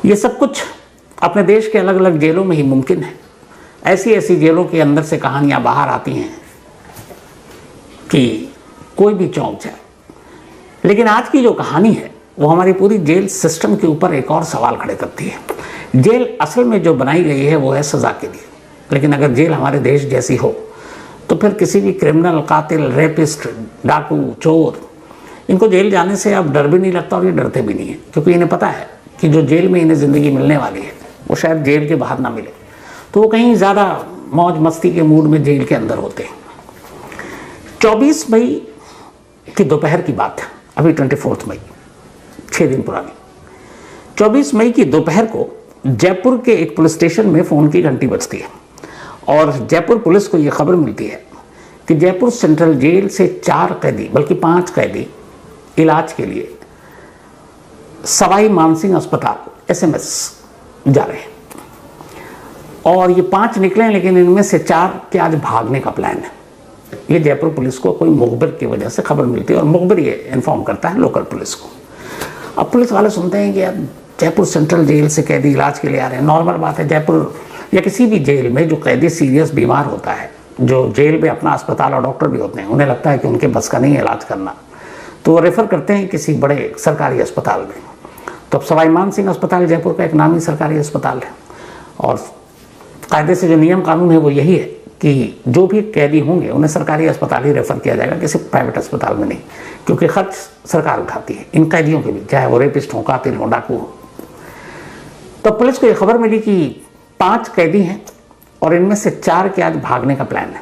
ये सब कुछ अपने देश के अलग अलग जेलों में ही मुमकिन है। ऐसी ऐसी जेलों के अंदर से कहानियां बाहर आती हैं कि कोई भी चौंक जाए। लेकिन आज की जो कहानी है वो हमारी पूरी जेल सिस्टम के ऊपर एक और सवाल खड़े करती है। जेल असल में जो बनाई गई है वो है सज़ा के लिए, लेकिन अगर जेल हमारे देश जैसी हो तो फिर किसी भी क्रिमिनल, कातिल, रेपिस्ट, डाकू, चोर, इनको जेल जाने से अब डर भी नहीं लगता और ये डरते भी नहीं है, क्योंकि इन्हें पता है कि जो जेल में इन्हें ज़िंदगी मिलने वाली है वो शायद जेल के बाहर ना मिले, तो वो कहीं ज़्यादा मौज मस्ती के मूड में जेल के अंदर होते हैं। 24 मई की दोपहर की बात है, अभी 24 मई, 6 दिन पुरानी। 24 मई की दोपहर को जयपुर के एक पुलिस स्टेशन में फ़ोन की घंटी बजती है और जयपुर पुलिस को ये खबर मिलती है कि जयपुर सेंट्रल जेल से 4 कैदी, बल्कि 5 कैदी इलाज के लिए सवाई मानसिंह अस्पताल SMS जा रहे हैं। और ये 5 निकले हैं, लेकिन इनमें से 4 के आज भागने का प्लान है। ये जयपुर पुलिस को कोई मुखबिर की वजह से खबर मिलती है और मुखबिर ये इन्फॉर्म करता है लोकल पुलिस को। अब पुलिस वाले सुनते हैं कि अब जयपुर सेंट्रल जेल से कैदी इलाज के लिए आ रहे हैं। नॉर्मल बात है, जयपुर या किसी भी जेल में जो कैदी सीरियस बीमार होता है, जो जेल में अपना अस्पताल और डॉक्टर भी होते हैं, उन्हें लगता है कि उनके बस का नहीं है इलाज करना, तो वो रेफ़र करते हैं किसी बड़े सरकारी अस्पताल में। तो अब सवाई मानसिंह अस्पताल जयपुर का एक नामी सरकारी अस्पताल है और कायदे से जो नियम कानून है वो यही है कि जो भी कैदी होंगे उन्हें सरकारी अस्पताल ही रेफ़र किया जाएगा, किसी प्राइवेट अस्पताल में नहीं, क्योंकि खर्च सरकार उठाती है इन कैदियों के भी, चाहे वो रेपिस्ट हो, कातिल हो, डाकू हो। तो पुलिस को ये खबर मिली कि 5 कैदी हैं और इनमें से 4 के आज भागने का प्लान है।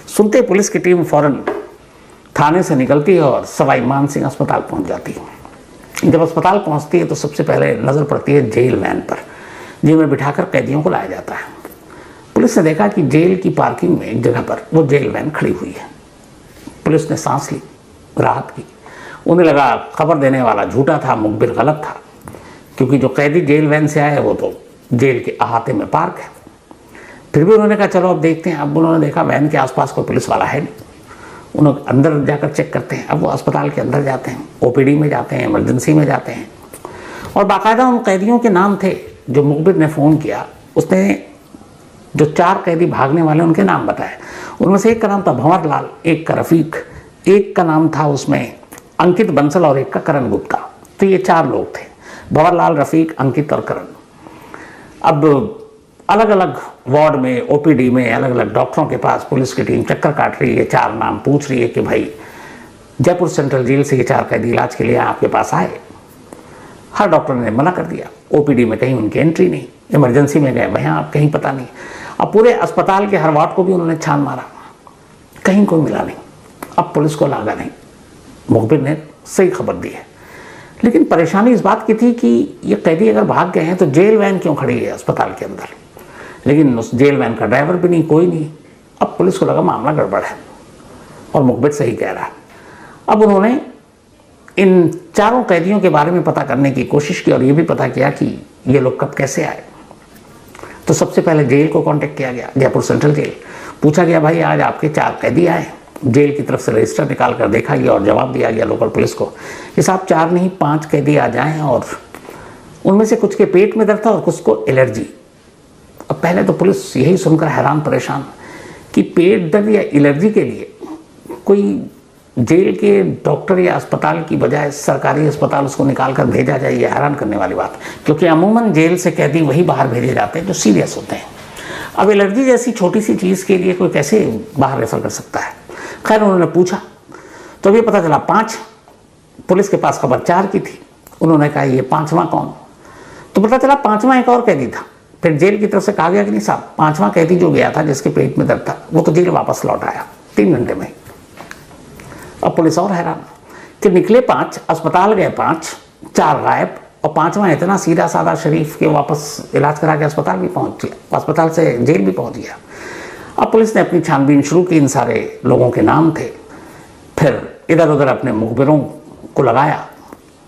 सुनते पुलिस की टीम फौरन थाने से निकलती है और सवाई मानसिंह अस्पताल पहुंच जाती है। जब अस्पताल पहुंचती है तो सबसे पहले नज़र पड़ती है जेल वैन पर, जिनमें बिठाकर कैदियों को लाया जाता है। पुलिस ने देखा कि जेल की पार्किंग में एक जगह पर वो जेल वैन खड़ी हुई है। पुलिस ने सांस ली, राहत की। उन्हें लगा खबर देने वाला झूठा था, मुखबिर गलत था, क्योंकि जो कैदी जेल वैन से आए वो तो जेल के अहाते में पार्क है। फिर भी उन्होंने कहा चलो अब देखते हैं। अब उन्होंने देखा वैन के आसपास कोई पुलिस वाला है नहीं। उन्होंने अंदर जाकर चेक करते हैं। अब वो अस्पताल के अंदर जाते हैं, OPD में जाते हैं, इमरजेंसी में जाते हैं और बाकायदा उन कैदियों के नाम थे जो मुखबिर ने फ़ोन किया। उसने जो 4 कैदी भागने वाले उनके नाम बताए। उनमें से एक का नाम था भंवर लाल, एक का रफ़ीक, एक का नाम था उसमें अंकित बंसल और एक का करण गुप्ता। तो ये 4 लोग थे, भंवर लाल, रफ़ीक, अंकित और करण। अब अलग अलग वार्ड में, OPD में, अलग अलग डॉक्टरों के पास पुलिस की टीम चक्कर काट रही है, 4 नाम पूछ रही है कि भाई जयपुर सेंट्रल जेल से ये 4 कैदी इलाज के लिए आपके पास आए। हर डॉक्टर ने मना कर दिया। OPD में कहीं उनकी एंट्री नहीं, इमरजेंसी में गए वहाँ आप कहीं पता नहीं। अब पूरे अस्पताल के हर वार्ड को भी उन्होंने छान मारा, कहीं कोई मिला नहीं। अब पुलिस को लागा नहीं, मुखबिर ने सही खबर दी है। लेकिन परेशानी इस बात की थी कि ये कैदी अगर भाग गए हैं तो जेल वैन क्यों खड़ी है अस्पताल के अंदर। लेकिन उस जेल वैन का ड्राइवर भी नहीं, कोई नहीं। अब पुलिस को लगा मामला गड़बड़ है और मुखबिर सही कह रहा है। अब उन्होंने इन 4 कैदियों के बारे में पता करने की कोशिश की और ये भी पता किया कि ये लोग कब कैसे आए। तो सबसे पहले जेल को कांटेक्ट किया गया, जयपुर सेंट्रल जेल। पूछा गया भाई आज आपके 4 कैदी आए। जेल की तरफ से रजिस्टर निकाल कर देखा गया और जवाब दिया गया लोकल पुलिस को कि साहब 4 नहीं 5 कैदी आ जाए और उनमें से कुछ के पेट में दर्द था और कुछ को एलर्जी। अब पहले तो पुलिस यही सुनकर हैरान परेशान कि पेट दर्द या एलर्जी के लिए कोई जेल के डॉक्टर या अस्पताल की बजाय सरकारी अस्पताल उसको निकाल कर भेजा जाए, ये हैरान करने वाली बात, क्योंकि अमूमन जेल से कैदी वही बाहर भेजे जाते हैं जो सीरियस होते हैं। अब एलर्जी जैसी छोटी सी चीज़ के लिए कोई कैसे बाहर रेफर कर सकता है। खैर उन्होंने पूछा तो ये पता चला 5, पुलिस के पास खबर 4 की थी। उन्होंने कहा ये 5वां कौन, तो पता चला 5वां एक और कैदी था। फिर जेल की तरफ से कहा गया कि नहीं साहब 5वां कैदी जो गया था जिसके पेट में दर्द था वो तो जेल वापस लौट आया 3 घंटे में। अब पुलिस और हैरान कि निकले 5, अस्पताल गए 5, 4 गायब और 5वां इतना सीधा साधा शरीफ के वापस इलाज करा के अस्पताल भी पहुंच गया, अस्पताल से जेल भी पहुंच गया। अब पुलिस ने अपनी छानबीन शुरू की, इन सारे लोगों के नाम थे। फिर इधर उधर अपने मुखबिरों को लगाया।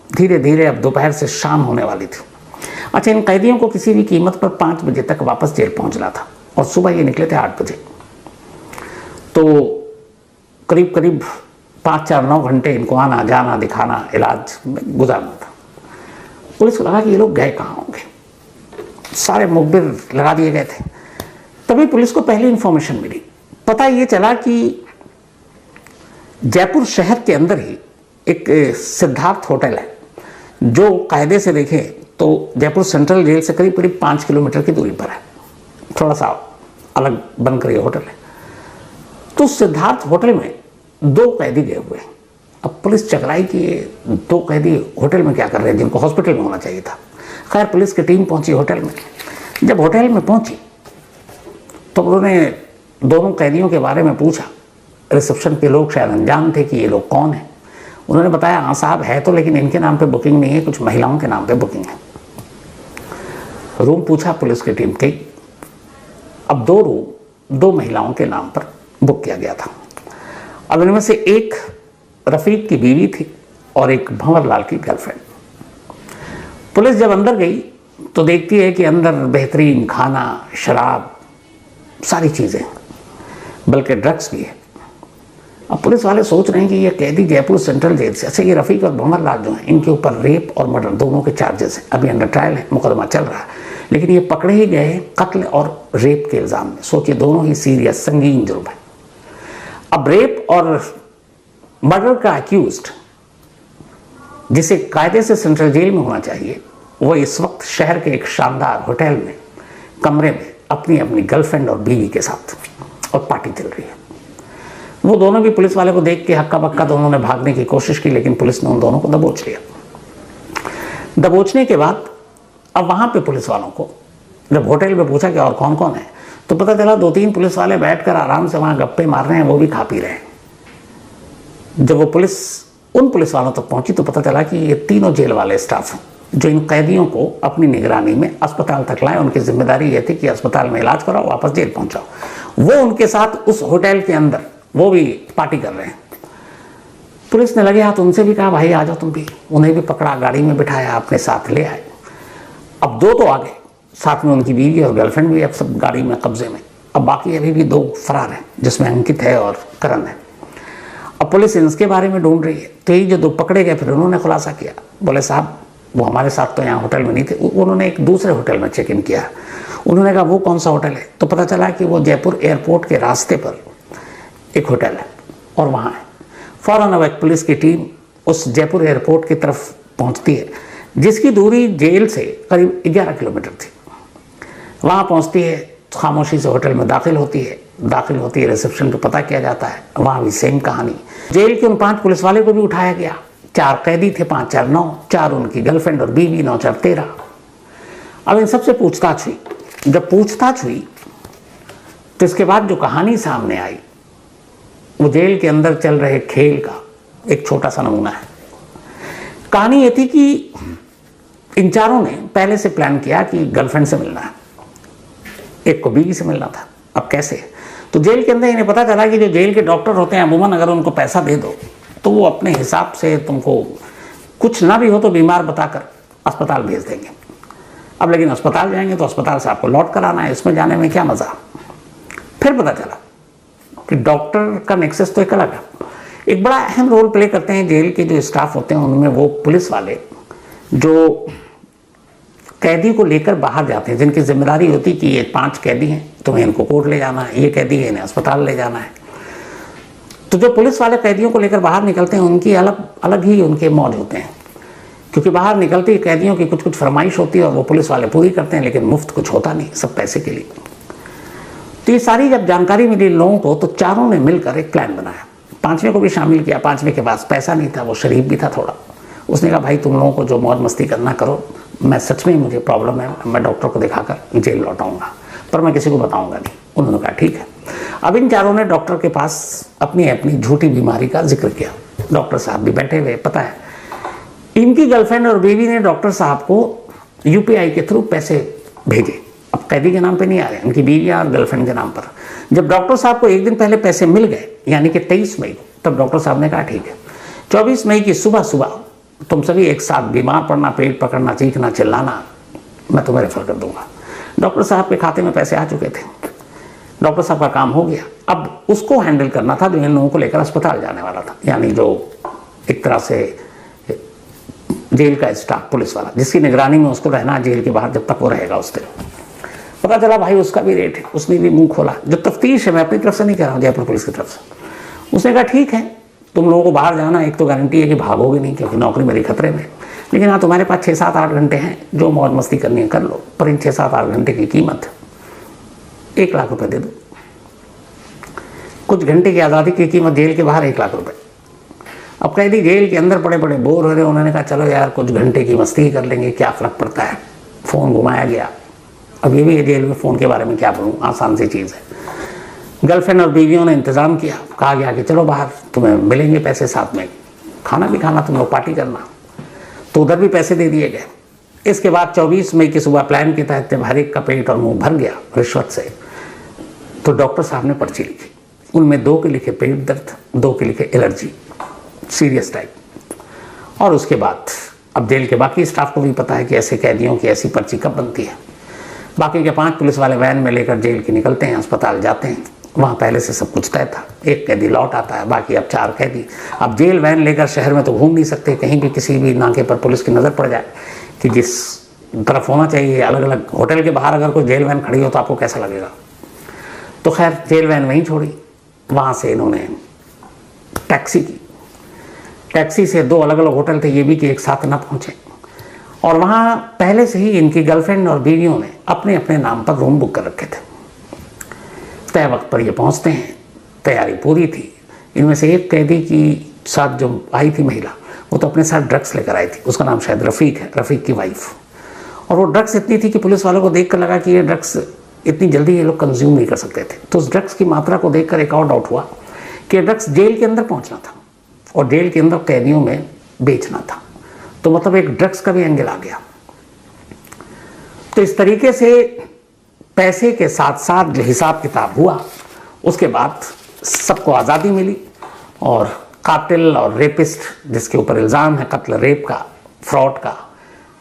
धीरे धीरे अब दोपहर से शाम होने वाली थी। अच्छा, इन कैदियों को किसी भी कीमत पर 5 बजे तक वापस जेल पहुंचना था और सुबह ये निकले थे 8 बजे। तो करीब करीब 5-4-9 घंटे इनको आना जाना दिखाना इलाज में गुजारना था। पुलिस को लगा कि ये लोग गए कहाँ होंगे, सारे मुखबिर लगा दिए गए थे। तभी पुलिस को पहली इंफॉर्मेशन मिली, पता ये चला कि जयपुर शहर के अंदर ही एक सिद्धार्थ होटल है, जो कायदे से देखें तो जयपुर सेंट्रल जेल से करीब करीब 5 किलोमीटर की दूरी पर है, थोड़ा सा अलग बनकर ये होटल है। तो सिद्धार्थ होटल में 2 कैदी गए हुए हैं। अब पुलिस चकराई कि ये 2 कैदी होटल में क्या कर रहे हैं, जिनको हॉस्पिटल में होना चाहिए था। खैर पुलिस की टीम पहुंची होटल में। जब होटल में पहुंची तो उन्होंने दोनों कैदियों के बारे में पूछा। रिसेप्शन के लोग शायद अनजान थे कि ये लोग कौन हैं। उन्होंने बताया, हाँ साहब है तो, लेकिन इनके नाम पे बुकिंग नहीं है, कुछ महिलाओं के नाम पे बुकिंग है। रूम पूछा पुलिस की टीम के, अब 2 रूम 2 महिलाओं के नाम पर बुक किया गया था। अब इनमें से एक रफीक की बीवी थी और एक भंवरलाल की गर्लफ्रेंड। पुलिस जब अंदर गई तो देखती है कि अंदर बेहतरीन खाना, शराब, सारी चीज़ें, बल्कि ड्रग्स भी है। अब पुलिस वाले सोच रहे हैं कि ये कैदी जयपुर सेंट्रल जेल से, अच्छा ये रफ़ीक और भंवरलाल जो हैं इनके ऊपर रेप और मर्डर दोनों के चार्जेस हैं, अभी अंडर ट्रायल है, मुकदमा चल रहा है, लेकिन ये पकड़े ही गए कत्ल और रेप के इल्ज़ाम में। सोचिए दोनों ही सीरियस संगीन जुर्म है। अब रेप और मर्डर का अक्यूज्ड जिसे कायदे से सेंट्रल जेल में होना चाहिए, वो इस वक्त शहर के एक शानदार होटल में कमरे में अपनी अपनी गर्लफ्रेंड और बीवी के साथ और पार्टी चल रही है। वो दोनों भी पुलिस वाले को देख के हक्का बक्का दोनों ने भागने की कोशिश की, लेकिन पुलिस ने उन दोनों को दबोच लिया। दबोचने के बाद अब वहां पे पुलिस वालों को जब होटल में पूछा कि और कौन कौन है, तो पता चला 2-3 पुलिस वाले बैठकर आराम से वहां गप्पे मार रहे हैं, वो भी खा पी रहे हैं। जब वो पुलिस उन पुलिस वालों तक पहुंची तो पता चला कि ये तीनों जेल वाले स्टाफ हैं जो इन कैदियों को अपनी निगरानी में अस्पताल तक लाए। उनकी जिम्मेदारी ये थी कि अस्पताल में इलाज कराओ, वापस जेल पहुंचाओ। वो उनके साथ उस होटल के अंदर वो भी पार्टी कर रहे हैं। पुलिस ने लगे हाथ उनसे भी कहा, भाई आ जाओ तुम भी। उन्हें भी पकड़ा, गाड़ी में बिठाया, अपने साथ ले आए। अब 2 तो आ गए, साथ में उनकी बीवी और गर्लफ्रेंड भी अब सब गाड़ी में कब्जे में। अब बाकी अभी भी 2 फरार हैं, जिसमें अंकित है और करण है। अब पुलिस इनके बारे में ढूंढ रही है। तो ये जो 2 पकड़े गए, फिर उन्होंने खुलासा किया, बोले साहब वो हमारे साथ तो यहाँ होटल में नहीं थे, उन्होंने एक दूसरे होटल में चेक इन किया। उन्होंने कहा वो कौन सा होटल है, तो पता चला कि वो जयपुर एयरपोर्ट के रास्ते पर एक होटल है और वहाँ है। फौरन अब एक पुलिस की टीम उस जयपुर एयरपोर्ट की तरफ पहुँचती है, जिसकी दूरी जेल से करीब 11 किलोमीटर थी। वहाँ पहुँचती है, खामोशी से होटल में दाखिल होती है। रिसेप्शन पे पता किया जाता है, वहाँ भी सेम कहानी। जेल के उन 5 पुलिस वाले को भी उठाया गया। 4 कैदी थे, 5-4 9, 4 उनकी गर्लफ्रेंड और बीवी, 9-4 13। अब इन सबसे पूछताछ हुई। जब पूछताछ हुई तो इसके बाद जो कहानी सामने आई वो जेल के अंदर चल रहे खेल का एक छोटा सा नमूना है। कहानी ये थी कि इन चारों ने पहले से प्लान किया कि गर्लफ्रेंड से मिलना है, एक को बीवी से मिलना था। अब कैसे, तो जेल के अंदर इन्हें पता चला कि जो जेल के डॉक्टर होते हैं अमूमन अगर उनको पैसा दे दो तो वो अपने हिसाब से तुमको कुछ ना भी हो तो बीमार बताकर अस्पताल भेज देंगे। अब लेकिन अस्पताल जाएंगे तो अस्पताल से आपको लौट कर आना है, इसमें जाने में क्या मज़ा। फिर पता चला कि डॉक्टर का नेक्सस तो एक अलग है। एक बड़ा अहम रोल प्ले करते हैं जेल के जो स्टाफ होते हैं, उनमें वो पुलिस वाले जो कैदी को लेकर बाहर जाते हैं, जिनकी जिम्मेदारी होती कि ये 5 कैदी हैं, तुम्हें इनको कोर्ट ले जाना है, ये कैदी है इन्हें अस्पताल ले जाना है। तो जो पुलिस वाले कैदियों को लेकर बाहर निकलते हैं उनकी अलग ही उनके मौज होते हैं, क्योंकि बाहर निकलते ही कैदियों की कुछ फरमाइश होती है और वो पुलिस वाले पूरी करते हैं, लेकिन मुफ्त कुछ होता नहीं, सब पैसे के लिए। तो ये सारी जब जानकारी मिली लोगों को तो चारों ने मिलकर एक प्लान बनाया। 5वें को भी शामिल किया। 5वें के पास पैसा नहीं था, वो शरीफ भी था थोड़ा। उसने कहा भाई तुम लोगों को जो मौज मस्ती करना करो, मैं सच में मुझे प्रॉब्लम है, मैं डॉक्टर को दिखाकर जेल लौटाऊंगा, पर मैं किसी को बताऊंगा नहीं। उन्होंने कहा ठीक है। अब इन चारों ने डॉक्टर के पास अपनी अपनी झूठी बीमारी का जिक्र किया। डॉक्टर साहब भी बैठे हुए, पता है इनकी गर्लफ्रेंड और बीवी ने डॉक्टर साहब को यूपीआई के थ्रू पैसे भेजे। अब कैदी के नाम पे नहीं आ रहे, उनकी बीवी और गर्लफ्रेंड के नाम पर। जब डॉक्टर साहब को एक दिन पहले पैसे मिल गए, यानी कि 23 मई, तब डॉक्टर साहब ने कहा ठीक है 24 मई की सुबह सुबह तुम सभी एक साथ बीमार पड़ना, पेट पकड़ना, चीखना, चिल्लाना, मैं तुम्हें रेफर कर दूंगा। डॉक्टर साहब के खाते में पैसे आ चुके थे। डॉक्टर साहब का काम हो गया। अब उसको हैंडल करना था जो इन लोगों को लेकर अस्पताल जाने वाला था, यानी जो एक तरह से जेल का स्टाफ, पुलिस वाला, जिसकी निगरानी में उसको रहना जेल के बाहर जब तक वो रहेगा उस दिन। पता चला भाई उसका भी रेट है, उसने भी मुंह खोला। जो तफ्तीश है, मैं अपनी तरफ से नहीं कह रहा हूँ, जयपुर पुलिस की तरफ से, उसने कहा ठीक है तुम लोगों को बाहर जाना, एक तो गारंटी है कि भागोगे नहीं क्योंकि नौकरी मेरी खतरे में, लेकिन हाँ तुम्हारे पास 6-7-8 घंटे हैं, जो मौज मस्ती करनी है कर लो, पर इन 6-7-8 घंटे की कीमत 1 लाख रुपए दे दो। कुछ घंटे की आज़ादी की कीमत जेल के बाहर 1 लाख रुपए। अब कैदी जेल के अंदर बड़े बड़े बोर हो रहे, उन्होंने कहा चलो यार कुछ घंटे की मस्ती ही कर लेंगे, क्या फ़र्क पड़ता है। फ़ोन घुमाया गया। अब ये भी है जेल में फ़ोन के बारे में क्या बोलूँ, आसान सी चीज़ है। गर्लफ्रेंड और बीवियों ने इंतज़ाम किया, कहा गया कि चलो बाहर तुम्हें मिलेंगे पैसे, साथ में खाना भी खाना, तुम लोग पार्टी करना, तो उधर भी पैसे दे दिए गए। इसके बाद 24 मई की सुबह प्लान के तहत जब हर एक का पेट और मुंह भर गया रिश्वत से, तो डॉक्टर साहब ने पर्ची लिखी। उनमें 2 के लिखे पेट दर्द, 2 के लिखे एलर्जी, सीरियस टाइप। और उसके बाद अब जेल के बाकी स्टाफ को भी पता है कि ऐसे कैदियों की ऐसी पर्ची कब बनती है। बाकी के 5 पुलिस वाले वैन में लेकर जेल के निकलते हैं, अस्पताल जाते हैं। वहाँ पहले से सब कुछ तय था, 1 कैदी लौट आता है, बाकी अब 4 कैदी। अब जेल वैन लेकर शहर में तो घूम नहीं सकते, कहीं भी किसी भी नाके पर पुलिस की नज़र पड़ जाए कि जिस तरफ होना चाहिए, अलग अलग होटल के बाहर अगर कोई जेल वैन खड़ी हो तो आपको कैसा लगेगा। तो खैर जेल वैन वहीं छोड़ी। वहाँ से इन्होंने टैक्सी की, टैक्सी से 2 अलग अलग होटल थे, ये भी कि एक साथ न पहुँचे, और वहाँ पहले से ही इनकी गर्लफ्रेंड और बीवियों ने अपने अपने नाम पर रूम बुक कर रखे थे। तय वक्त पर ये पहुँचते हैं, तैयारी पूरी थी। इनमें से एक कैदी की साथ जो आई थी महिला, वो तो अपने साथ ड्रग्स लेकर आई थी, उसका नाम शायद रफ़ीक है, रफ़ीक की वाइफ। और वो ड्रग्स इतनी थी कि पुलिस वालों को देख कर लगा कि ये ड्रग्स इतनी जल्दी ये लोग कंज्यूम नहीं कर सकते थे। तो उस ड्रग्स की मात्रा को देखकर एक और डाउट हुआ कि ड्रग्स जेल के अंदर पहुंचना था और जेल के अंदर कैदियों में बेचना था, तो मतलब एक ड्रग्स का भी एंगल आ गया। तो इस तरीके से पैसे के साथ साथ जो हिसाब किताब हुआ, उसके बाद सबको आज़ादी मिली। और कातिल और रेपिस्ट जिसके ऊपर इल्ज़ाम है कत्ल, रेप का, फ्रॉड का,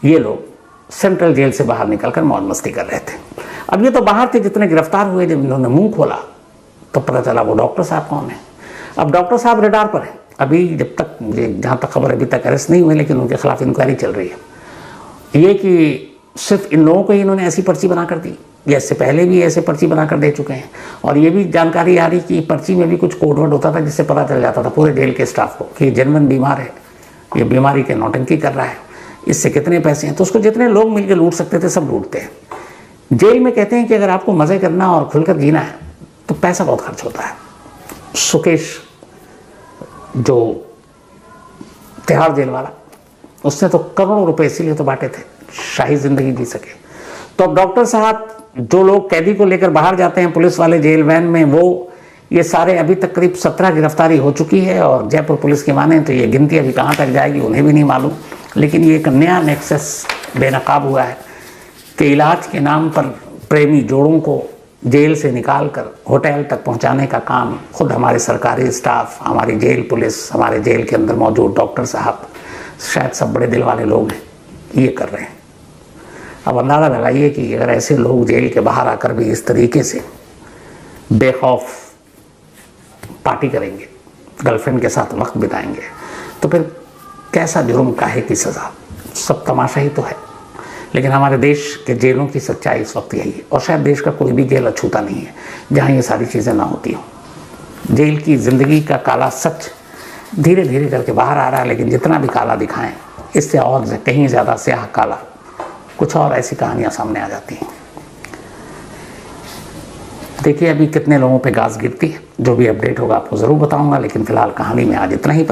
ये लोग सेंट्रल जेल से बाहर निकलकर मौज मस्ती कर रहे थे। अब ये तो बाहर थे, जितने गिरफ्तार हुए, जब इन्होंने मुंह खोला तो पता चला वो डॉक्टर साहब कौन है। अब डॉक्टर साहब रडार पर है, अभी जब तक मुझे जहाँ तक खबर अभी तक अरेस्ट नहीं हुए, लेकिन उनके खिलाफ इंक्वायरी चल रही है। ये कि सिर्फ इन लोगों को ही इन्होंने ऐसी पर्ची बना कर दी, या इससे पहले भी ऐसे पर्ची बना कर दे चुके हैं। और ये भी जानकारी आ रही कि पर्ची में भी कुछ कोडवर्ड होता था, जिससे पता चल जाता था पूरे जेल के स्टाफ को कि ये जेन्युइन बीमार है, ये बीमारी के नौटंकी कर रहा है, इससे कितने पैसे हैं। तो उसको जितने लोग मिलकर लूट सकते थे सब लूटते हैं। जेल में कहते हैं कि अगर आपको मज़े करना और खुलकर जीना है तो पैसा बहुत खर्च होता है। सुकेश जो तिहाड़ जेल वाला, उसने तो करोड़ों रुपए इसीलिए तो बांटे थे, शाही जिंदगी जी सके। तो अब डॉक्टर साहब, जो लोग कैदी को लेकर बाहर जाते हैं पुलिस वाले जेल वैन में, वो ये सारे अभी तक करीब 17 गिरफ्तारी हो चुकी है। और जयपुर पुलिस की माने तो ये गिनती अभी कहाँ तक जाएगी उन्हें भी नहीं मालूम। लेकिन ये एक नया नेक्सस बेनकाब हुआ है कि इलाज के नाम पर प्रेमी जोड़ों को जेल से निकालकर होटल तक पहुंचाने का काम खुद हमारे सरकारी स्टाफ, हमारी जेल पुलिस, हमारे जेल के अंदर मौजूद डॉक्टर साहब, शायद सब बड़े दिल वाले लोग हैं, ये कर रहे हैं। अब अंदाज़ा लगाइए कि अगर ऐसे लोग जेल के बाहर आकर भी इस तरीके से बेखौफ पार्टी करेंगे, गर्लफ्रेंड के साथ वक्त बिताएंगे, तो फिर कैसा जुर्म, काहे की सज़ा, सब तमाशा ही तो है। लेकिन हमारे देश के जेलों की सच्चाई इस वक्त यही है, और शायद देश का कोई भी जेल अछूता नहीं है जहाँ ये सारी चीज़ें ना होती हों। जेल की ज़िंदगी का काला सच धीरे धीरे करके बाहर आ रहा है, लेकिन जितना भी काला दिखाएं, इससे और कहीं ज़्यादा स्याह काला कुछ और ऐसी कहानियाँ सामने आ जाती हैं। देखिए अभी कितने लोगों पे गाज गिरती है, जो भी अपडेट होगा आपको ज़रूर बताऊंगा। लेकिन फ़िलहाल कहानी में आज इतना ही।